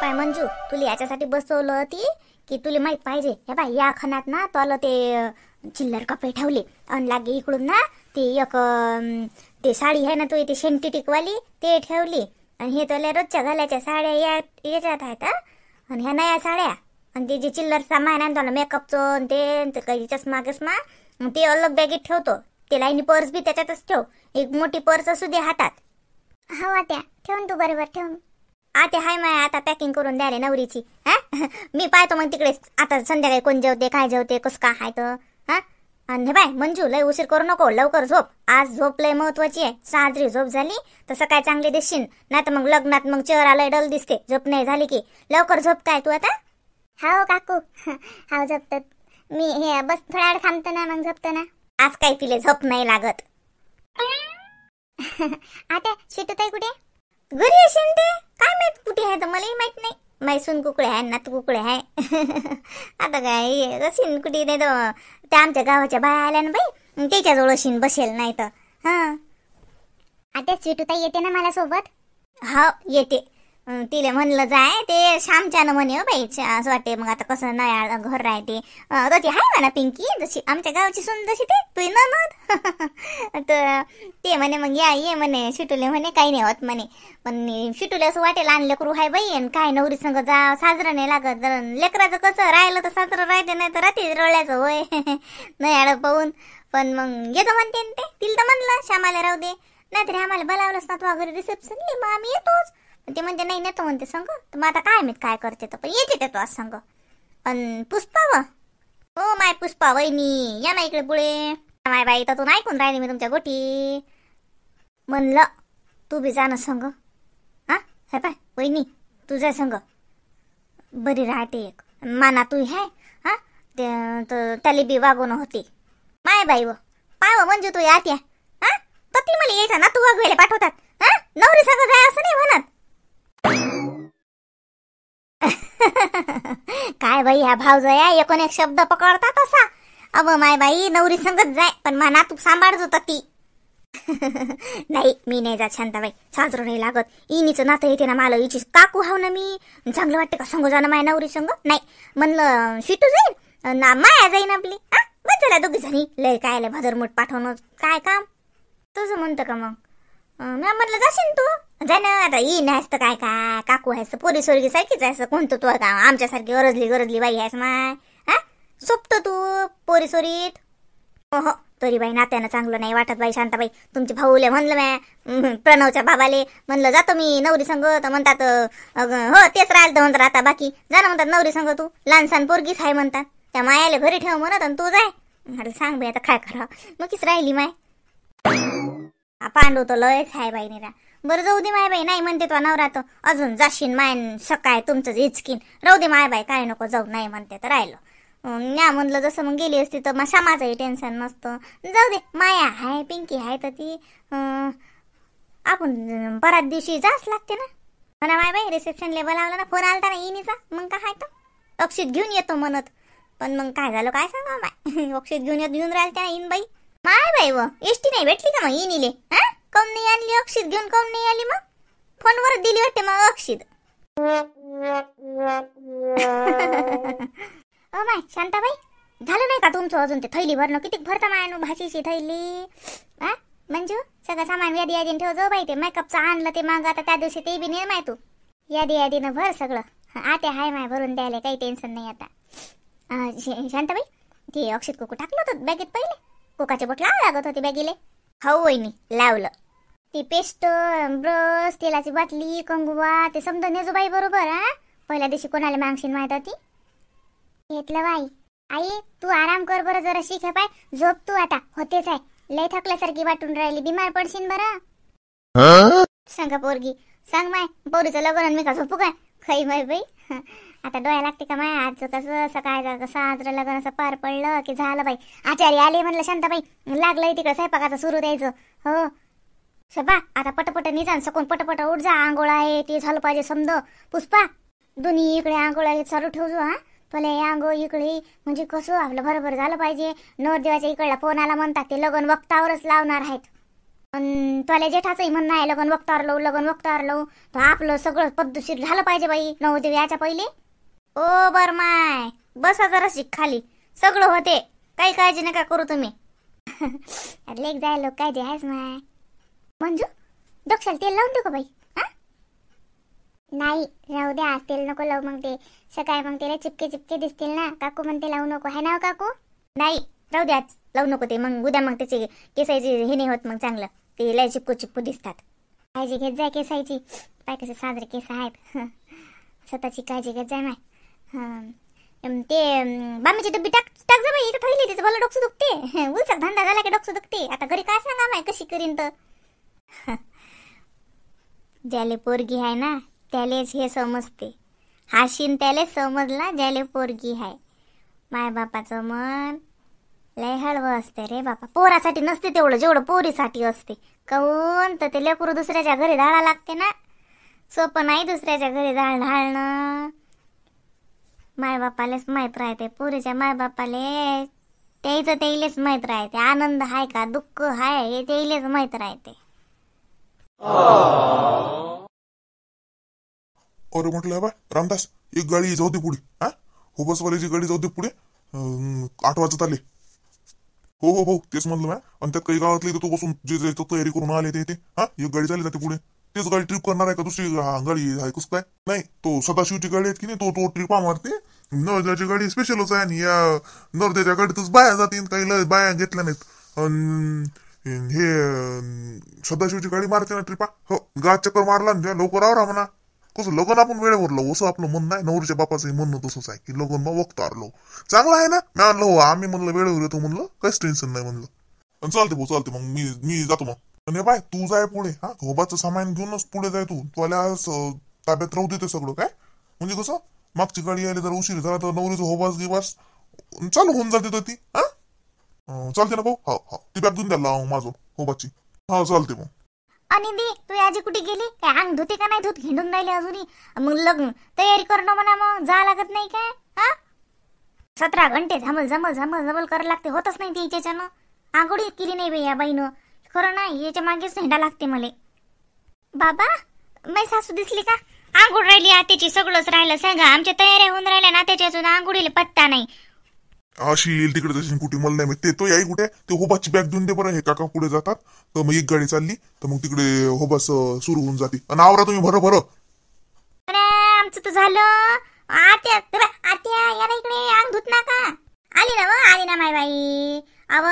पाय मंजू, तुला याच्यासाठी बसवलं होती की तुला माहित पाहिजे. हे बाय, या खणात ना तुला ते चिल्लर कपडे ठेवले आणि लागे इकडून ना ते एक ते साडी आहे ना तू ते सेंटिटिक वाली ते ठेवली आणि हे तुला रोजच्या घालायच्या साड्या याच्यात आहेत. आणि ह्या नया साड्या आणि ते जे चिल्लर सामान आहे तुला मेकअपचं ते काही चष्मा गिस्मा ते अलग बॅगेत ठेवतो. ते लाईनी पर्स बी त्याच्यातच ठेव. एक मोठी पर्स असू दे हातात. हो आत्या, ठेवून तू बरोबर ठेवून. आता हाय माय आता पॅकिंग करून द्याले नवरीची. हा मी पाहतो मग तिकडे आता संध्याकाळी कोण जेवते काय जेवते कसं काय आहे तर. हा आणि बाय मंजू, लय उशीर करू नको, लवकर झोप. आज झोप लय महत्वाची आहे. साजरी झोप झाली तर सकाळी चांगली दिसशील, नाही तर मग लग्नात मग चेहरा लय डल दिसते. झोप नाही झाली की. लवकर झोप काय तू आता. हो काकू, हो झोपतात मी. हे बस थोडा वेळ थांबतो ना मग झोपतो ना. आज काय तिले झोप नाही लागत. आता शिटूताई कुठे? घरी असेल ते. काय माहित कुठे आहे तर मलाही माहित नाही. मैसून कुकडे आहे ना तू कुकडे आहे. आता काय असेल कुठे, नाही तर त्या आमच्या गावाच्या बाया आल्या ना बाई त्याच्याजवळ असेल बसेल नाही तर. हा आता शिटूताई येते ना मला सोबत? हा येते. तिले म्हणलं जाय ते श्यामच्यानं म्हणे हो बाई. असं वाटते मग आता कसं नया घर राहते तशी आहे म्हणा पिंकी, जशी आमच्या गावची सून जशी ते तू ननद. तर ते म्हणे मग या ये म्हणे शिटूले म्हणे काही नाही होत म्हणे. पण शिटूले असं वाटेल आणलं करू हाय बाई आणि काय नवरी संग जा साजरं नाही लागत. लेकराचं कसं राहिलं तर साजरं राहते नाही तर रात्री रळल्याचं होय. नाही आड पाहून. पण मग येतो म्हणते ते. तिला तर म्हणलं श्यामाला राहू दे, नाहीतरी आम्हाला बोलावलंच ना तू घरी रिसेप्शन मग आम्ही येतोच. ते म्हणते नाही नेतो म्हणते संग. तर मग आता काय माहित काय करते तर पण येते ते तो आज संग. पण पुष्पा व हो माय पुष्पा वहिनी या ना इकडे पुढे. माय बाई तर तू ऐकून राहिली मी तुमच्या गोटी. म्हणलं तू बी जा ना संग. हा हे पाय वहिनी तुझ्या संग बरी राहते. एक माना तू है. हा ते त्याला बी वागवण होते. माय बाई व पाय व मंजू तू यात या. हा तर ती मला यायचा ना तू वागवेले पाठवतात. हा नवरी संग जाय असं नाही म्हणत. काय बाई ह्या भावजया एकूण एक शब्द पकडतात असा. अव माय बाई नवरी संगत जाय पण म्हणा तू सांभाळच होता ती. नाही मी नाही जात शांताबाई, साजरं नाही लागत. इनीचं नातं येते ना मला. हिची काकू हाव ना मी. चांगलं वाटते का संग जाणं माय नवरी संग. नाही म्हणलं शिटू जाईल ना माया जाईन आपली. हा बस झाला दोघी जणी. लय काय लय भदरमूट पाठवणं काय काम तुझं म्हणतं का मग. मी म्हटलं जाशील तू जाय ना. आता ई नाहीस तर काय काय काकू आहेस पोरी सोरगी सारखीच आहेस. कोणतं तू का आमच्यासारखी गरजली बाई आहेस माय. हा सोपत तू पोरी सोरीत. हो तरी बाई नात्यानं चांगलं नाही वाटत बाई शांताबाई. तुमचे भाऊले म्हणलं मॅ प्रणवच्या बाबाले म्हणलं जातो मी नवरी संग तर म्हणतात हो तेच राहिलं तर म्हणतात आता बाकी जा ना म्हणतात नवरी संग. तू लहानसान पोरगीच आहे म्हणतात. त्या मायाले घरी ठेव म्हणत आणि तू जाय. म्हटलं सांग बाई आता काय करा मग किस राहिली माय. पांडू तर लयच आहे बाई निरा. बरं जाऊ दे माय बाई नाही म्हणते तो नवरा तर अजून जाशीन माय सकाळ तुमचं इचकीन. राहू दे माय बाई काय नको जाऊ. नाही म्हणते तर राहिलं. म्या म्हणलं जसं मग गेली असती तर मग समाजही टेन्शन नसतं. जाऊ दे माया आहे पिंकी आहे तर ती आपण बराच दिवशी जाच लागते ना. म्हणा माय बाई रिसेप्शनला बोलावलं ना. फोन आलता ना इनीचा. मग काय तर अक्षित घेऊन येतो म्हणत. पण मग काय झालं काय सांगा माय. अक्षित घेऊन राहिल त्या इन बाई. माय बाई व एसटी नाही भेटली का मग इनीले. हा काऊन नाही आणली अक्षित घेऊन. काऊन नाही आली मग. फोनवर दिली वाटते मग अक्षित. ओ माय शांताबाई झालं नाही का तुमचं अजून ते थैली भरणं. किती भरता मायानो भाजीची थैली. हा मंजू सगळं सामान यादी यादीनं ठेव जो बाई. ते मेकअपचं आणलं ते माग आता त्या दिवशी ते बी नाही माय तू. यादीनं भर सगळं. आता हाय माय भरून द्यायला काही टेन्शन नाही आता. शांताबाई ते अक्षित कुकू टाकलं होतं बॅगेत पहिले. कोकाचे बोट लावा लागत होती बॅगीले. हो वहिनी लावलं. ती पेस्ट ब्रश तेलाची बाटली कंगवा ते समजा नेजूबाई बरोबर. हा पहिल्या दिवशी कोणाला मागशील माहित होती. घेतलं बाई. आई तू आराम कर बरं जरा. शिक पाय झोप तू आता. होतेच आहे लय थकल्यासारखी वाटून राहिली. बिमार पडशील बरं. सांगा पोरगी सांग माय पोरीचं लग्न मी का झोपू काय खाई माय बाई. आता डोळ्या लागते का माय. आज कसं सकाळचं कसं आज लग्न असं पार पडलं की झालं बाई. आचार्य आले म्हणलं शांताबाई लागलंय तिकडं स्वयंपाकाचं सुरू द्यायचं. हो शबा आता पटपट निजान सकून पटपट उठ जा. आंघोळ आहे ते झालं पाहिजे समज. पुष्पा दोन्ही इकडे आंघोळ आहे चालू ठेवजो. हा तुला आंघोळ इकडे म्हणजे कसं आपलं बरोबर झालं पाहिजे. नवरदेवाच्या इकडला फोन आला म्हणतात ते लग्न वक्तावरच लावणार आहेत. तुला जेठाचंही म्हणणं आहे लगन वक्तावर लावू लगन वक्तावर लावू. तर आपलं सगळं पद्धतशीर झालं पाहिजे बाई नवदेव याच्या पहिले. ओ बरमाय बसा जराशी खाली, सगळं होते, काही काळजी नका करू तुम्ही. लेक जाय लोक काय जे आहेस माय. मंजू डोक्याला तेल लावून देऊ का बाई? नाही राहू द्या, तेल नको लावू. मग ते सकाळी मग त्याला चिपके चिपके दिसतील ना. काकू म्हणते लावू नको, है ना काकू? नाही राहू द्या, लावू नको ते. मग उद्या मग त्याचे केसायचे हे नाही होत मग चांगलं, ते लय चिपकू चिपकू दिसतात. काळजी घेत जाय केसायची. पाय कसे साजरे केस आहेत. स्वतःची काळजी घेत जाय माय. ते बामीची डब्बी टाक टाक जा बाई, इथं ठेवली. तिचं भलं डोकं दुखते. उलचा धंदा झाला की डोकं दुखते. आता घरी काय सांगा माय कशी करीन तर. ज्याले पोरगी आहे ना त्यालेच हे समजते. हाशीन त्यालेच समजला ज्याले पोरगी आहे. माय बापाचं मन लय हळवं असते रे बापा. पोरासाठी नसते तेवढं जेवढं पोरीसाठी असते. काहून तर ते लेकरू दुसऱ्याच्या घरी धाळा लागते ना. सोपं नाही दुसऱ्याच्या घरी धाळणं. मायबापालेच माहीत राहते. पोरीच्या मायबापाले त्याचं त्याइलेच माहीत राहते. आनंद आहे का दुःख आहे हे त्याइलेच माहीत राहते. अरे म्हटलं बा रामदास, एक गाडी जाऊ दे पुढे. हा हो बसवाल्याची गाडी जाऊ दे पुढे. 8 वाजत आले. हो हो हो तेच म्हणलं मॅ. आणि त्यात काही गावातले तो बसून जे तयारी करून आले ते हा एक गाडी चालली जाते पुढे. तेच गाडी ट्रिप करणार आहे का दुसरी गाडी आहे कसं काय? नाही तो सदाशिवची गाडी आहे की नाही, तो ट्रिप मारते. नवद्याची गाडी स्पेशलच आहे. आणि या नवद्याच्या गाडीतच बाया जातील, काही लय बाया घेतल्या नाहीत. हे सदाशिवची गाडी मारते ना ट्रिपा. हो गावात चक्कर मारला ना लवकर आवरा म्हणा. कसं लग्न आपण वेळेवर लावू असं आपलं म्हणणं आहे. नवरीच्या बापाचं म्हणणं तसंच आहे की लग्न मग वक्त आलो चांगलं आहे ना. मी आणलं हो आम्ही म्हणलं वेळेवर येतो म्हणलं, काहीच टेन्शन नाही म्हणलं. चालते भाऊ चालते. मग मी जातो मग. आणि बाय तू जाय पुढे. हा घोबाचं सामान घेऊनच पुढे जाय तू. तुला ताब्यात राहू देते सगळं काय. म्हणजे कसं मागची गाडी आली जर उशीर झाला तर नवरीचं होबास गिबास चालू होऊन जाते तर ती. हा चालते ना भाऊ. हा हा ती बॅग देऊन द्यायला माझं होबाची. हा चालते मग. आणि दी तू आजी कुठे गेली काय? अंग धुते का नाही धुत? हिंडून राहिले अजूनही. मग लग्न तयारी करणं म्हणा मग जा लागत नाही काय? हा 17 घंटे झमल झमल झमल झमल करायला लागते. होतच नाही ते याच्यानं. आंघोळी केली नाही बाई या बाईनं. खरं नाही याच्या मागेच हिंडा लागते मले. बाबा माझी सासू दिसली का? आंघोळ राहिली आत्याची, सगळंच राहिलं. सांगा आमच्या तयाऱ्या होऊन राहिल्या ना त्याच्या अजून आंघोळीला पत्ता नाही. अशी येईल तिकडे तशी कुठे मला नाही माहिती. तो याई कुठे ते होबाची बॅग देऊन दे बरं. हे काका पुढे जातात तर मग एक गाडी चालली तर मग तिकडे होबास सुरू होऊन जाते. आणि आवरा तुम्ही भर भर. आमचं तर झालं. आत्या आत्या या ना इकडे, अंग धुत ना का? आली ना व आली ना माय बाई. अव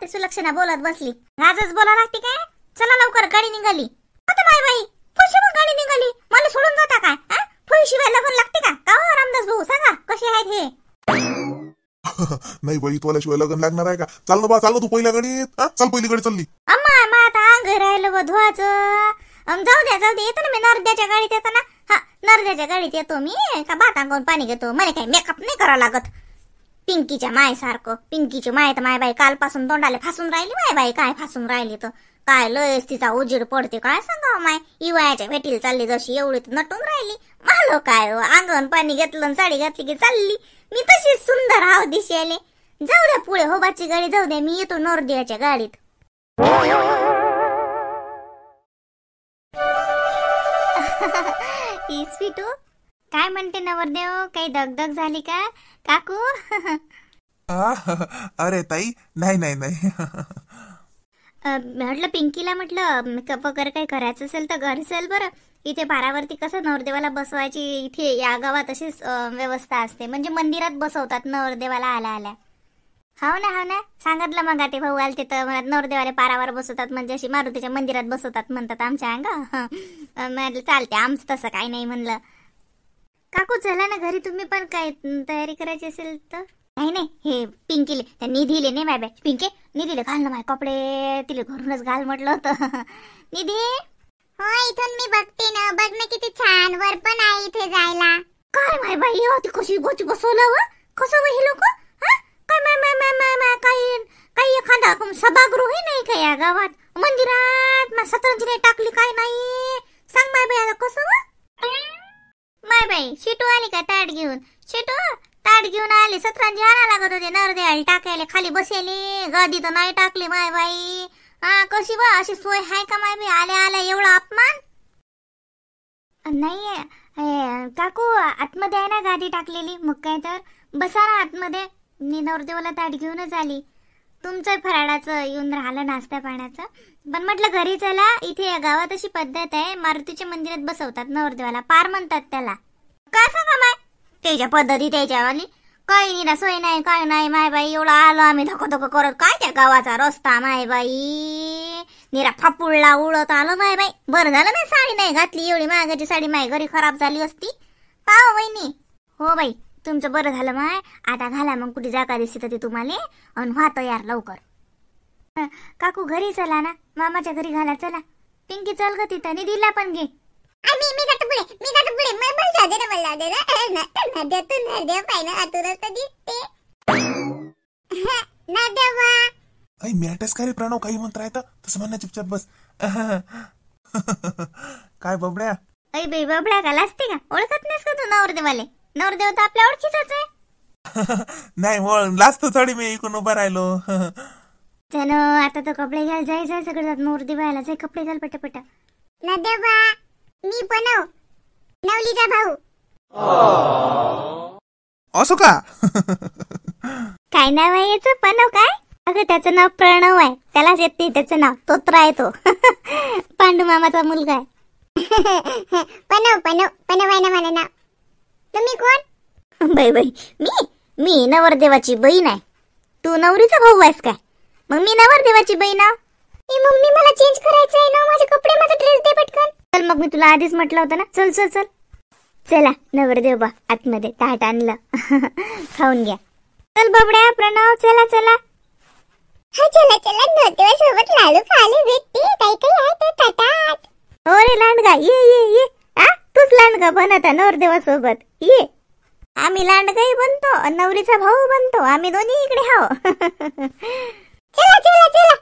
ते सुलक्षणा बोलत बसली. आजच बोला लागते काय? चला लवकर गाडी निघाली. आता माय बाई कशी मग गाडी निघाली? मला सोडून जाता काय? फुईशिवाय लग्न लागते का? का हो रामदास भाऊ सांगा कसे आहेत हे? नाही बाई तुला शिवाय लग्न लागणार आहे का? चाल ना बा चाल ना तू पहिल्या गाडीत. चाल पहिली गाडी चालली. अम्मा मा आता अंग राहिलं व धुवाचं. जाऊ दे येतो ना मी नर्द्याच्या गाडीत येतो ना. हा नर्द्याच्या गाडीत येतो मी. का भात अंगावून पाणी घेतो. मला काही मेकअप नाही करावं लागत. पिंकीच्या मायसारखं. पिंकीची माय तर माय बाई कालपासून तोंडाले फासून राहिली. माय बाई काय फासून राहिली तर काय लयच तिचा उजीड पडते काय सांगावं माय. इवायाच्या भेटीला चालली जशी एवढी नटून राहिली. मालो काय अंगण पाणी घेतलं साडी घातली की चालली. मी तशीच सुंदर हाव दिसायले. जाऊ द्या पुढे होबाची गाडी जाऊ द्या. मी येतो नोरदेवाच्या गाडीत. स्वीटू काय म्हणते नवरदेव? काही दगदग झाली का काकू? अरे ताई नाही नाही नाही. म्हटलं पिंकीला म्हटलं मेकअप वगैरे काही करायचं असेल तर घर असेल बरं. इथे बारावरती कसं नवरदेवाला बसवायची इथे या गावात अशीच व्यवस्था असते. म्हणजे मंदिरात बसवतात नवरदेवाला आल्या आल्या. हो ना सांगितलं मग ते भाऊ आलते तर मला नवरदेवाला पारावर बसवतात. म्हणजे अशी मारुतीच्या मंदिरात बसवतात म्हणतात आमच्या अंगा. म्हटलं चालते आमचं तसं काही नाही म्हणलं. काकू चला ना घरी तुम्ही पण काय तयारी करायची असेल तर. नाही हे पिंकीले त्या निधीले नाही माय बाय. पिंके निधीले घाल ना माय कपडे. तिला घरूनच घाल म्हटलं होतं. निधी हो इथून मी बघते ना. बघ ना किती छान वर पण आहे इथे जायला. काय माय बाई ती कशी गोची बसवलं व कसं व हे लोक. काय माय काही एखादा सभागृह नाही का या गावात? मंदिरात सतरंजी नाही टाकली काय नाही सांग माय बाई. आता कसं माय बाई शिटू आली का ताट घेऊन? शिटू ताट घेऊन आली. सतरंजी आणा लागत होते नवरदेवाला टाकायला. खाली बसेले गादी तर नाही टाकली माय बाई. हा कशी बा अशी सोय हाय का माय बी आल्या आल्या एवढा अपमान नाही काकू आतमध्ये आहे ना गादी टाकलेली मग काय तर बसा ना आतमध्ये मी नवरदेवाला ताट घेऊनच आली तुमचं फराळाचं येऊन राहिलं नाश्ता पाण्याचं पण म्हटलं घरी चला इथे गावात अशी पद्धत आहे मारुतीच्या मंदिरात बसवतात नवरदेवाला पार म्हणतात त्याला का सांगा माय त्याच्या पद्धती त्याच्यावाली काही नाही ना सोय नाही काय नाही माय बाई एवढं आलो आम्ही धको धको करत काय त्या गावाचा रस्ता माय बाई निरा फापुळला उडत आलो माय बाई बरं झालं नाही साडी नाही घातली एवढी महागाची साडी माय घरी खराब झाली असती पाव वहिनी हो बाई तुमचं बरं झालं माय आता घाला मग कुठे जागा दिसते तर ती तुम्हाला आणि व्हा तयार लवकर काकू घरी चला ना मामाच्या घरी घाला चला पिंकी चल ग तिथं दिला पण घे मी जातो पुढे मला जाऊ दे ना नद्या तू नद्या पाहिलं आतुरच तर दिसते नद्या वा ऐ मॅटस का रे प्रणव काही म्हणत राहतं तसं म्हणणं चुपचाप बस काय बबड्या ऐ बाई बाबड्या का लाजते का ओळखत नाहीस का तू नवरदेवाले नवरदेव तर आपल्या ओळखीचाच आहे नाही वळ लाजतो थोडी मी इकडून उभा राहिलो चलो आता तो कपडे घाल जायचं सगळं नवरदेवाला जाय कपडे घाल पटापटा नद्या वा मी बनव नवलीचा भाऊ असो का काय नाव आहे याचं पनव काय अगं त्याचं नाव प्रणव आहे त्यालाच येत नाही त्याचं नाव तोत्रा आहे तो पांडू मामाचा मुलगा आहे पनव आहे ना मला नाव तुम्ही कोण बाई बाई मी नवरदेवाची बहीण आहे तू नवरीचा भाऊ आहेस काय मग मी नवरदेवाची बहीण आहे मम्मी मला चेंज करायचं आहे ना माझे कपडे माझा ड्रेस दे पटकन चल मग मी तुला आधीच म्हटलं होतं ना चल चल चल चला नवरदेव बा आतमध्ये ताट आणलं खाऊन घ्या चल बबड्या प्रणव चला चला हा चला नोटेवा सोबत लाडू खाले भेटते काही काही आहे ते ताटात हो रे लांडगा ये आ तूच लांडगा बन आता नवरदेवासोबत ये आम्ही लांडगाही बनतो नवरीचा भाऊ बनतो आम्ही दोन्ही इकडे हाव चला